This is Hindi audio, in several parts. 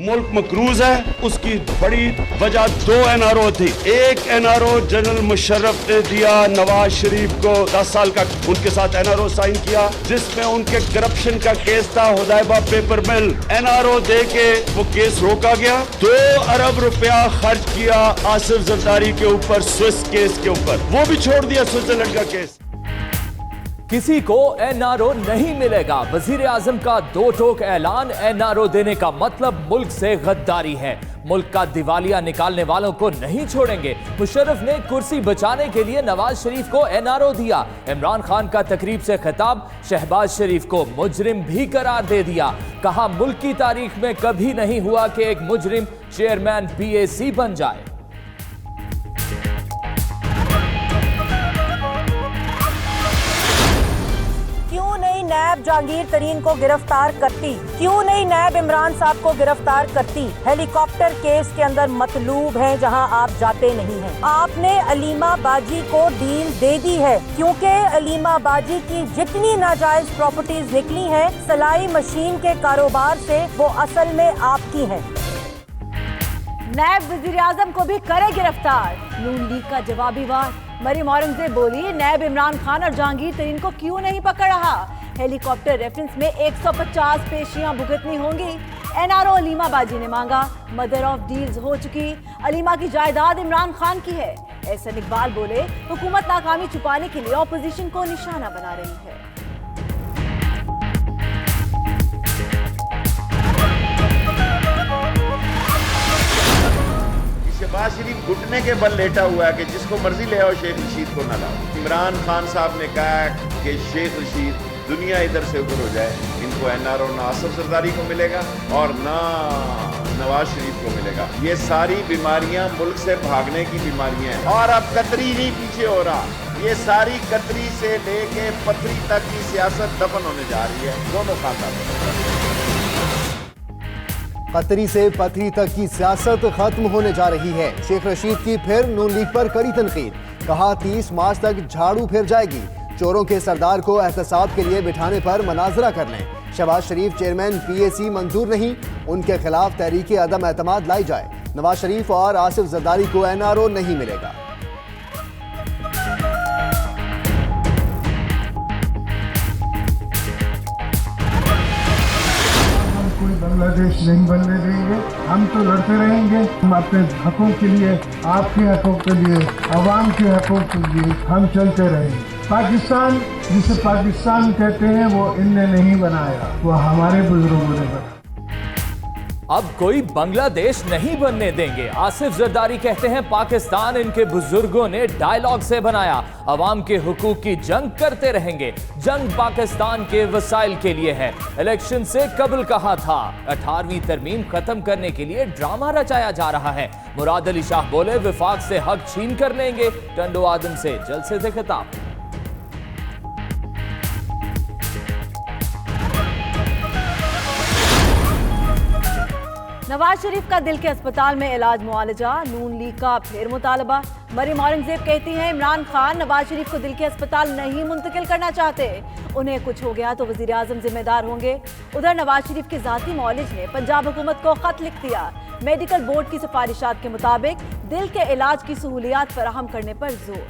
मुल्क मकरूज है, उसकी बड़ी वजह 2 NRO थी। एक NRO जनरल मुशर्रफ ने दिया नवाज शरीफ को 10 साल का, उनके साथ NRO साइन किया जिसमें उनके करप्शन का केस था, हुदैबा पेपर मिल। NRO दे के वो केस रोका गया। 2 अरब रुपया खर्च किया आसिफ जरदारी के ऊपर, स्विस केस के ऊपर, वो भी छोड़ दिया स्विट्जरलैंड का केस। किसी को NRO नहीं मिलेगा। वजीर आजम का 2 टोक ऐलान। NRO देने का मतलब मुल्क से गद्दारी है। मुल्क का दिवालिया निकालने वालों को नहीं छोड़ेंगे। मुशर्रफ ने कुर्सी बचाने के लिए नवाज शरीफ को NRO दिया। इमरान खान का तकरीब से खिताब, शहबाज शरीफ को मुजरिम भी करार दे दिया। कहा मुल्क की तारीख में कभी नहीं हुआ कि एक मुजरिम चेयरमैन PAC बन जाए। नैब जहांगीर तरीन को गिरफ्तार करती, क्यों नहीं नैब इमरान साहब को गिरफ्तार करती। हेलीकॉप्टर केस के अंदर मतलूब हैं जहां आप जाते नहीं हैं। आपने अलीमा बाजी को डील दे दी है क्योंकि अलीमा बाजी की जितनी नाजायज प्रॉपर्टीज निकली हैं सलाई मशीन के कारोबार से, वो असल में आपकी हैं। नैब वजीर आजम को भी करे गिरफ्तार। नून लीग का जवाबी वार। मरीम औरंगजेब बोली नैब इमरान खान और जहांगीर तरीन को क्यों नहीं पकड़ रहा। हेलीकॉप्टर रेफरेंस में 150 पेशियां भुगतनी होंगी। NRO अलीमा बाजी ने मांगा। मदर ऑफ डील्स हो चुकी। अलीमा की जायदाद इमरान खान की है। एहसन इकबाल बोले हुकूमत नाकामी छुपाने के लिए ऑपोजिशन को निशाना बना रही है। शहबाज शरीफ घुटने के बल लेटा हुआ है कि जिसको मर्जी ले आओ, शेख रशीद को ना लाओ। इमरान खान साहब ने कहा कि शेख रशीद दुनिया इधर से उधर हो जाए, इनको NRO ना आसिफ जरदारी को मिलेगा और ना नवाज शरीफ को मिलेगा। ये सारी बीमारियां मुल्क से भागने की बीमारियां हैं और अब कतरी नहीं पीछे हो रहा। ये सारी कतरी से लेके पथरी तक की सियासत दफन होने जा रही है दोनों खानदानों। कतरी से पथरी तक की सियासत खत्म होने जा रही है। शेख रशीद की फिर नून लीग पर कड़ी तनकीद। कहा 30 मार्च तक झाड़ू फिर जाएगी। चोरों के सरदार को एहतसाब के लिए बिठाने पर मनाजरा कर लें। शहबाज शरीफ चेयरमैन PAC मंजूर नहीं, उनके खिलाफ तहरीक अदम एतमाद लाई जाए। नवाज शरीफ और आसिफ जरदारी को NRO नहीं मिलेगा। बांग्लादेश नहीं बनने देंगे, हम तो लड़ते रहेंगे। हम अपने हकों के लिए, आपके हकों के लिए, आवाम के हकों के लिए हम चलते रहेंगे। पाकिस्तान जिसे पाकिस्तान कहते हैं वो इनने नहीं बनाया, वो हमारे बुजुर्गों ने बनाया। अब कोई बांग्लादेश नहीं बनने देंगे। आसिफ जरदारी कहते हैं पाकिस्तान इनके बुजुर्गों ने डायलॉग से बनाया। अवाम के हुकूक की जंग करते रहेंगे। जंग पाकिस्तान के वसाइल के लिए है। इलेक्शन से कबल कहा था 18वीं तरमीम खत्म करने के लिए ड्रामा रचाया जा रहा है। मुराद अली शाह बोले विफाक से हक छीन कर लेंगे। टंडो आदम से जलसे से खिताब। नवाज शरीफ का दिल के अस्पताल में इलाज मुआलजा। नून लीग का फिर मुतालबा। मरीम औरंगजेब कहती हैं इमरान खान नवाज शरीफ को दिल के अस्पताल नहीं मुंतकिल करना चाहते। उन्हें कुछ हो गया तो वजीर आजम जिम्मेदार होंगे। उधर नवाज शरीफ के जाती मौलिज ने पंजाब हुकूमत को खत लिख दिया। मेडिकल बोर्ड की सिफारिशात के मुताबिक दिल के इलाज की सहूलियात फराहम करने पर जोर।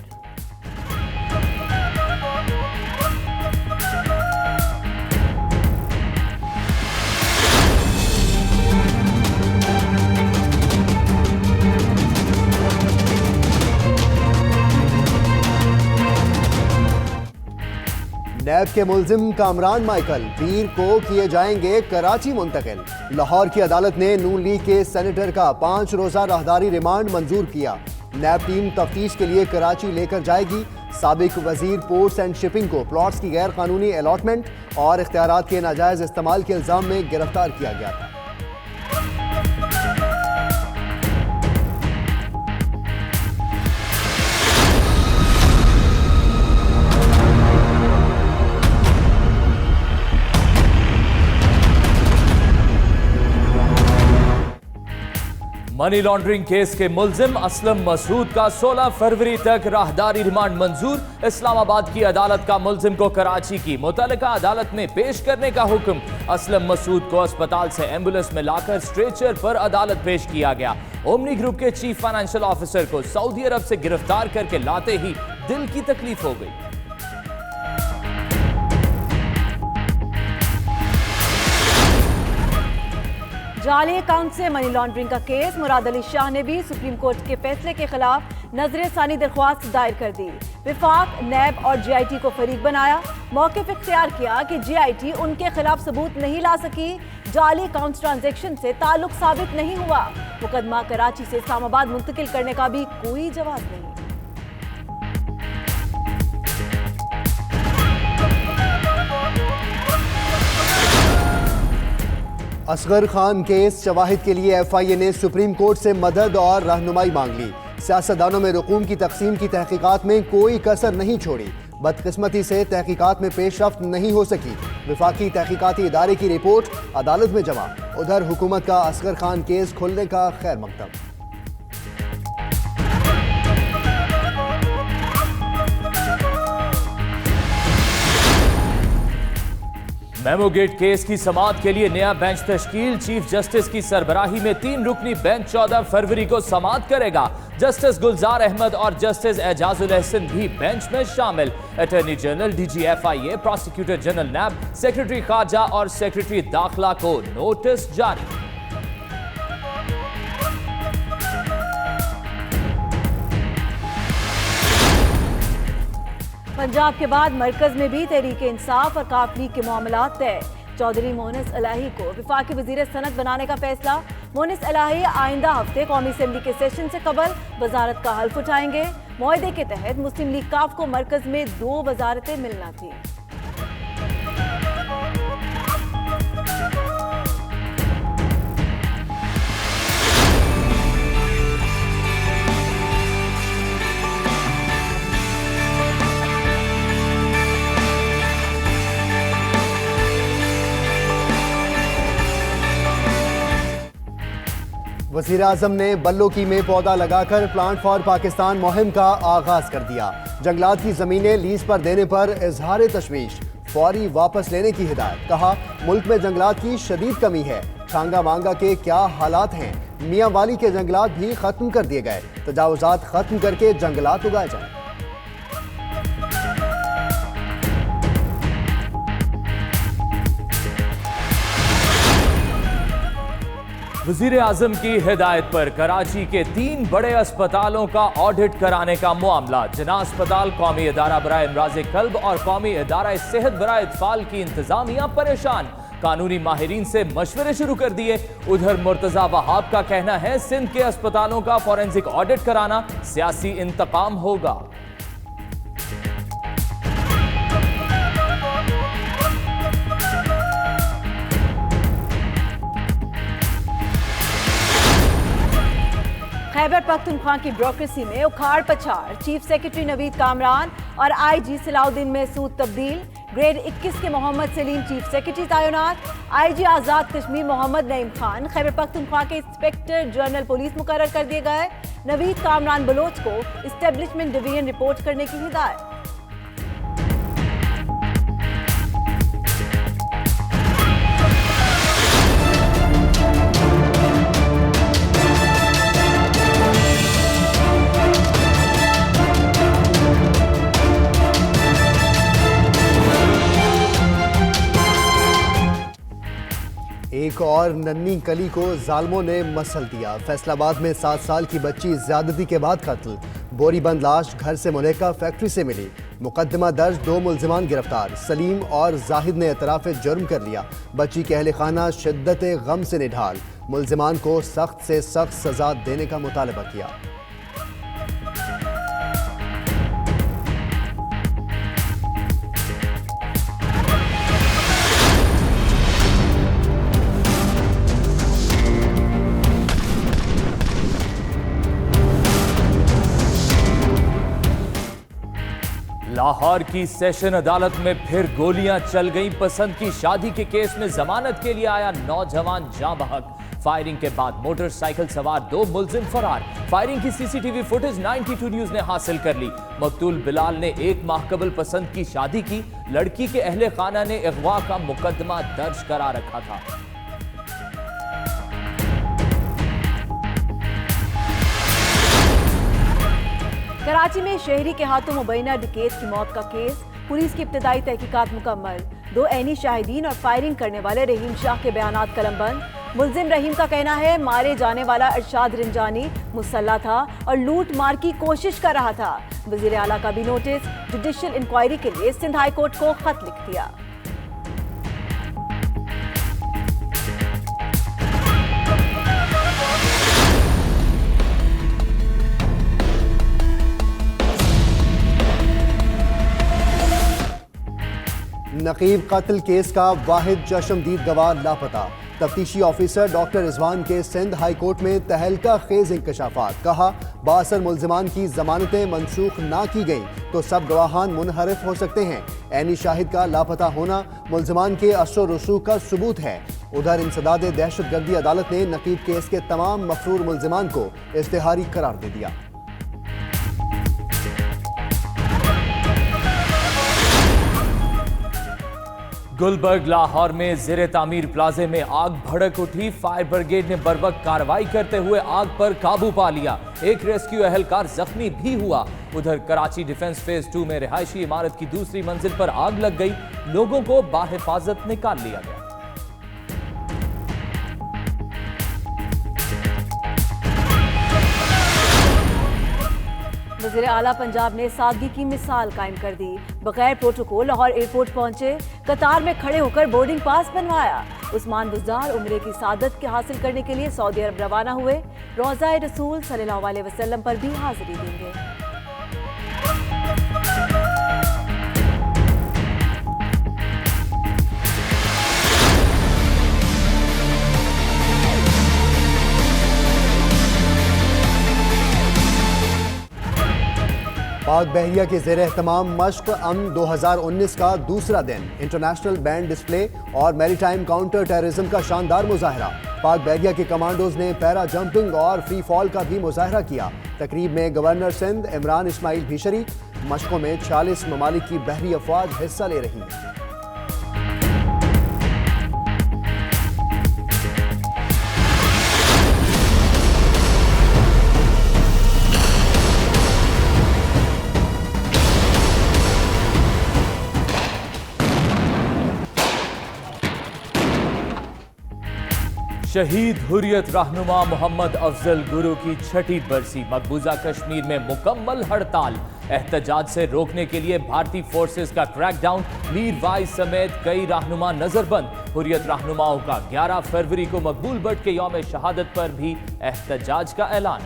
नैब के मुल्जिम कामरान माइकल पीर को किए जाएंगे कराची मुंतकिल। लाहौर की अदालत ने नून लीग के सेनेटर का 5 रोजा राहदारी रिमांड मंजूर किया। नैब टीम तफ्तीश के लिए कराची लेकर जाएगी। साबिक वजीर पोर्ट्स एंड शिपिंग को प्लॉट्स की गैर कानूनी अलॉटमेंट और इख्तियारात के नाजायज इस्तेमाल के इल्जाम में गिरफ्तार किया गया था। मनी लॉन्ड्रिंग केस के मुल्जिम असलम मसूद का 16 फरवरी तक राहदारी रिमांड मंजूर। इस्लामाबाद की अदालत का मुल्जिम को कराची की मुतल्लिका अदालत में पेश करने का हुक्म। असलम मसूद को अस्पताल से एम्बुलेंस में लाकर स्ट्रेचर पर अदालत पेश किया गया। ओमनी ग्रुप के चीफ फाइनेंशियल ऑफिसर को सऊदी अरब से गिरफ्तार करके लाते ही दिल की तकलीफ हो गई। जाली अकाउंट से मनी लॉन्ड्रिंग का केस, मुराद अली शाह ने भी सुप्रीम कोर्ट के फैसले के खिलाफ नजर-ए-सानी दरख्वास्त दायर कर दी। विफाक, नैब और जीआईटी को फरीक बनाया। मौक़िफ़ इख्तियार किया कि जीआईटी उनके खिलाफ सबूत नहीं ला सकी। जाली अकाउंट ट्रांजैक्शन से ताल्लुक साबित नहीं हुआ। मुकदमा कराची से इस्लामाबाद मुंतकिल करने का भी कोई जवाब नहीं। असगर खान केस शवाहिद के लिए एफआईए ने सुप्रीम कोर्ट से मदद और रहनुमाई मांग ली। सियासतदानों में रकूम की तकसीम की तहकीकात में कोई कसर नहीं छोड़ी। बदकिस्मती से तहकीकात में पेशरफ्त नहीं हो सकी। विफाकी तहकीकाती इदारे की रिपोर्ट अदालत में जमा। उधर हुकूमत का असगर खान केस खोलने का खैर मकदम। मेमोगेट केस की समाअत के लिए नया बेंच तश्कील। चीफ जस्टिस की सरबराही में 3 रुकनी बेंच 14 फरवरी को समाअत करेगा। जस्टिस गुलजार अहमद और जस्टिस एजाजुल एहसन भी बेंच में शामिल। Attorney general, DG FIA, prosecutor general NAB, secretary खारजा और सेक्रेटरी दाखिला को नोटिस जारी। पंजाब के बाद मरकज में भी तहरीक इंसाफ और काफ लीग के मामला तय। चौधरी मोहनिस इलाही को वफाकी वजीर सनत बनाने का फैसला। मोहनिस इलाही आइंदा हफ्ते कौमी असम्बली के सेशन से कबल वजारत का हल्फ उठाएंगे। मुआहदे के तहत मुस्लिम लीग काफ को मरकज में 2 वजारतें मिलना थी। वज़ीर आज़म ने बल्लोकी में पौधा लगाकर प्लांट फॉर पाकिस्तान मुहिम का आगाज कर दिया। जंगलात की जमीनें लीज पर देने पर इजहार तशवीश, फौरी वापस लेने की हिदायत। कहा, मुल्क में जंगलात की शदीद कमी है। छांगा मांगा के क्या हालात हैं। मियाँ वाली के जंगलात भी खत्म कर दिए गए। तजावुजात खत्म करके जंगलात उगाए जाएं। वज़ीर आज़म की हिदायत पर कराची के 3 बड़े अस्पतालों का ऑडिट कराने का मामला। जना अस्पताल, कौमी इदारा बराए इमराज़ कल्ब और कौमी इदारा सेहत बराए इत्फाल की इंतजामिया परेशान। कानूनी माहिरीन से मशवरे शुरू कर दिए। उधर मुर्तजा वहाब का कहना है, सिंध के अस्पतालों का फॉरेंसिक ऑडिट कराना सियासी इंतकाम होगा। खैबर पख्तूनख्वा की ब्यूरोक्रेसी में उखाड़ पछाड़। चीफ सेक्रेटरी नवीद कामरान और आईजी सलाउद्दीन महसूद तब्दील। ग्रेड 21 के मोहम्मद सलीम चीफ सेक्रेटरी तैनात। आईजी आजाद कश्मीर मोहम्मद नईम खान खैबर पख्तूनख्वा के इंस्पेक्टर जनरल पुलिस मुकर्रर कर दिए गए। नवीद कामरान बलोच को एस्टेब्लिशमेंट डिवीजन रिपोर्ट करने की हिदायत। एक और नन्ही कली को जालमों ने मसल दिया। फैसलाबाद में 7 साल की बच्ची ज्यादती के बाद कत्ल। बोरीबंद लाश घर से मुलेका फैक्ट्री से मिली। मुकदमा दर्ज, 2 मुल्जिमान गिरफ्तार। सलीम और जाहिद ने एतराफ़ जुर्म कर लिया। बच्ची के अहल खाना शिद्दत गम से निढाल। मुल्जिमान को सख्त से सख्त सजा देने का मुतालबा किया। लाहौर की सेशन अदालत में फिर गोलियां चल गईं। पसंद की शादी के केस में जमानत के लिए आया नौजवान जाँ बहक। फायरिंग के बाद मोटरसाइकिल सवार 2 मुलजिम फरार। फायरिंग की सीसीटीवी फुटेज 92 न्यूज ने हासिल कर ली। मकतूल बिलाल ने 1 माह कबल पसंद की शादी की। लड़की के अहले खाना ने अगवा का मुकदमा दर्ज करा रखा था। कराची में शहरी के हाथों मुबैना डकैत की मौत का केस, पुलिस की इब्तदाई तहकीकात मुकम्मल। 2 ऐनी शाहिदीन और फायरिंग करने वाले रहीम शाह के बयानात कलमबंद। मुलजिम रहीम का कहना है मारे जाने वाला अरशाद रिंजानी मुसल्ला था और लूट मार की कोशिश कर रहा था। वजीर आला का भी नोटिस, जुडिशियल इंक्वायरी के लिए सिंध हाई कोर्ट को खत लिख दिया। नकीब कत्ल केस का वाहिद चशमदीद गवाह लापता। तफ्तीशी ऑफिसर डॉक्टर रिजवान के सिंध हाई कोर्ट में तहलका खेज इंकशाफात। कहा 62 मुल्जिमान की जमानतें मनसूख ना की गई तो सब गवाहान मुनहरिफ हो सकते हैं। ऐनी शाहिद का लापता होना मुल्जिमान के असर रसूख का सबूत है। उधर इंसदाद दहशतगर्दी अदालत ने नकीब केस के तमाम मफरूर मुल्जिमान को इश्तिहारी करार दे दिया। गुलबर्ग लाहौर में ज़ेरे तामीर प्लाजे में आग भड़क उठी। फायर ब्रिगेड ने बरवक्त कार्रवाई करते हुए आग पर काबू पा लिया। एक रेस्क्यू एहलकार जख्मी भी हुआ। उधर कराची डिफेंस फेज 2 में रिहायशी इमारत की दूसरी मंजिल पर आग लग गई। लोगों को बाहिफाजत निकाल लिया गया। वज़ीर आला पंजाब ने सादगी की मिसाल कायम कर दी। बगैर प्रोटोकॉल लाहौर एयरपोर्ट पहुंचे, कतार में खड़े होकर बोर्डिंग पास बनवाया। उस्मान बुज़दार उम्रे की सादत के हासिल करने के लिए सऊदी अरब रवाना हुए। रोज़ा रसूल सल्लल्लाहु अलैहि वसल्लम पर भी हाजिरी देंगे। पाक बहरिया के ज़ेर एहतमाम मश्क अमन 2019 का दूसरा दिन। इंटरनेशनल बैंड डिस्प्ले और मैरीटाइम काउंटर टेररिज्म का शानदार मुजाहरा। पाक बहरिया के कमांडोज ने पैरा जंपिंग और फ्री फॉल का भी मुजाहरा किया। तकरीब में गवर्नर सिंध इमरान इस्माइल भी शरीक। मश्कों में 46 ममालिक की बहरी अफवाज हिस्सा ले रही हैं। शहीद हुर्रियत रहनुमा मोहम्मद अफजल गुरु की 6ठी बरसी। मकबूजा कश्मीर में मुकम्मल हड़ताल। एहतजाज से रोकने के लिए भारतीय फोर्सेस का क्रैकडाउन। मीर वाइस समेत कई रहनुमा नजरबंद। हुर्रियत रहनुमाओं का 11 फरवरी को मकबूल भट्ट के यौम शहादत पर भी एहतजाज का ऐलान।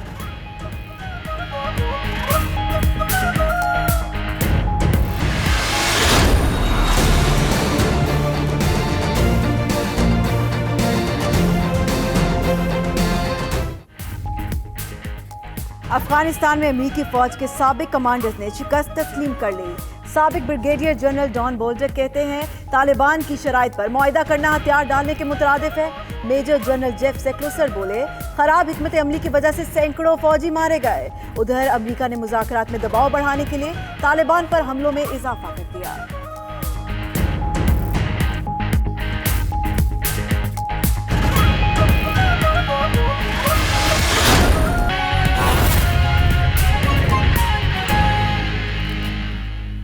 अफगानिस्तान में अमेरिकी फौज के साबिक कमांडर्स ने शिकस्त तस्लीम कर ली। साबिक ब्रिगेडियर जनरल डॉन बोल्टर कहते हैं तालिबान की शराइत पर मुआहिदा करना हथियार डालने के मुतरादिफ है। मेजर जनरल जेफ सेक्लोसर बोले खराब हिकमत अमली की वजह से सैकड़ों फौजी मारे गए। उधर अमेरिका ने मुज़ाकरात में दबाव बढ़ाने के लिए तालिबान पर हमलों में इजाफा कर दिया।